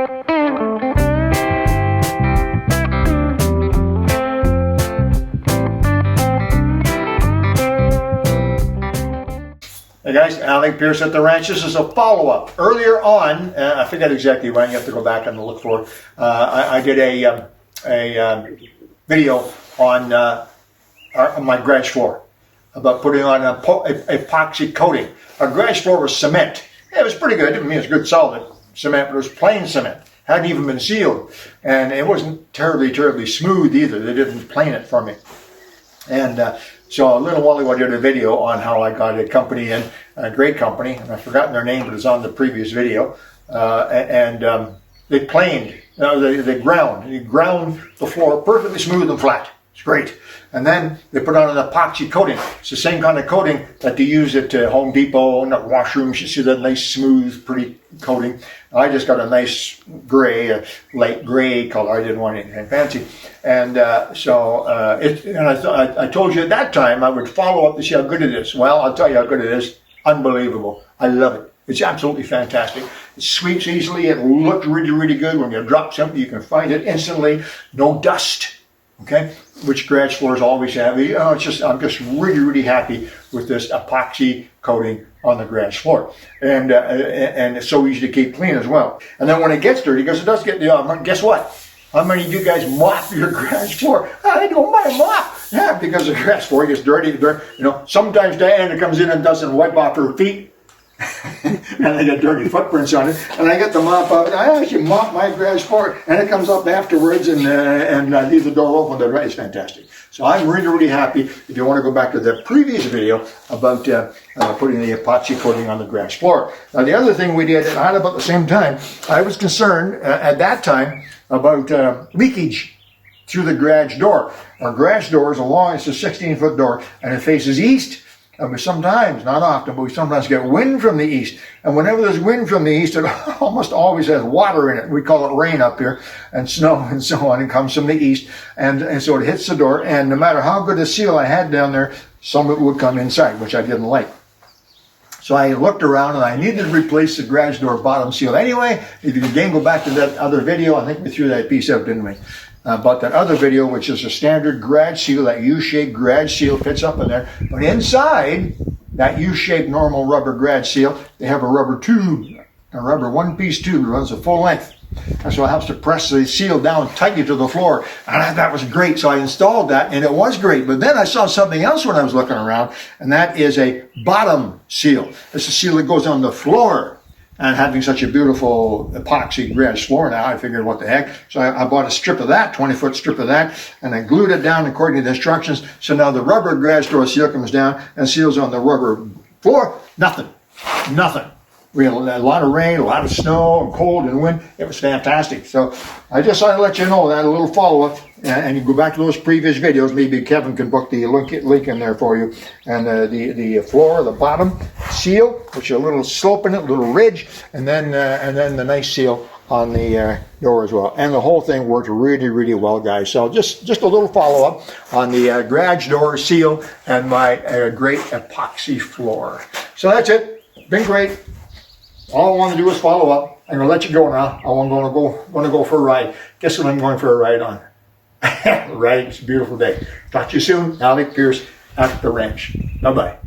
Hey guys, Alec, Peirce at the ranch. This is a follow-up. Earlier on, I forget exactly when, you have to go back and look for it. I did a video on my garage floor about putting on a epoxy coating. Our garage floor was cement. It was pretty good. I mean, it was good solid cement, but it was plain cement. Hadn't even been sealed. And it wasn't terribly smooth either. They didn't plane it for me. And so a little while ago I did a video on how I got a company in, a great company, and I've forgotten their name, but it's on the previous video. They planed, they ground the floor perfectly smooth and flat. It's great. And then they put on an epoxy coating. It's the same kind of coating that they use at Home Depot and at washrooms. You see that nice, smooth, pretty coating. I just got a nice gray, a light gray color. I didn't want anything fancy. And I told you at that time I would follow up to see how good it is. Well, I'll tell you how good it is. Unbelievable. I love it. It's absolutely fantastic. It sweeps easily. It looks really good. When you drop something, you can find it instantly. No dust. Okay, which garage floors always have. I'm just really happy with this epoxy coating on the garage floor, and it's so easy to keep clean as well. And then when it gets dirty, because it does get guess what? How many of you guys mop your garage floor? I don't mind mop. Yeah, because the garage floor gets dirty. You know, sometimes Diana comes in and doesn't wipe off her feet. And I get dirty footprints on it, and I get the mop out. I actually mop my garage floor, and it comes up afterwards, and leave the door open. It's fantastic. So I'm really happy. If you want to go back to the previous video about putting the epoxy coating on the garage floor. Now the other thing we did at about the same time, I was concerned at that time about leakage through the garage door. Our garage door is it's a 16-foot door, and it faces east. And we sometimes, not often, but we sometimes get wind from the east. And whenever there's wind from the east, it almost always has water in it. We call it rain up here, and snow and so on. It comes from the east, and so it hits the door. And no matter how good a seal I had down there, some of it would come inside, which I didn't like. So I looked around, and I needed to replace the garage door bottom seal anyway. If you again go back to that other video, I think we threw that piece out, didn't we? But that other video, which is a standard garage seal, that U-shaped garage seal fits up in there. But inside that U-shaped normal rubber garage seal, they have a rubber tube, a rubber one-piece tube that runs a full length. And so it helps to press the seal down tightly to the floor. And that was great. So I installed that, and it was great. But then I saw something else when I was looking around, and that is a bottom seal. It's a seal that goes on the floor. And having such a beautiful epoxy garage floor now, I figured, what the heck? So I bought a strip of that, 20-foot strip of that, and I glued it down according to the instructions. So now the rubber garage door seal comes down and seals on the rubber floor. Nothing. We had a lot of rain, a lot of snow, and cold and wind. It was fantastic. So I just thought I'd let you know that, a little follow-up. And you go back to those previous videos. Maybe Kevin can book the link in there for you. And the floor, the bottom seal, which is a little slope in it, a little ridge, and then the nice seal on the door as well. And the whole thing worked really well, guys. So just a little follow-up on the garage door seal and my great epoxy floor. So that's it. Been great. All I want to do is follow up. I'm going to let you go now. I'm going to go for a ride. Guess what I'm going for a ride on? Right, it's a beautiful day. Talk to you soon. Alec, Peirce at the ranch. Bye-bye.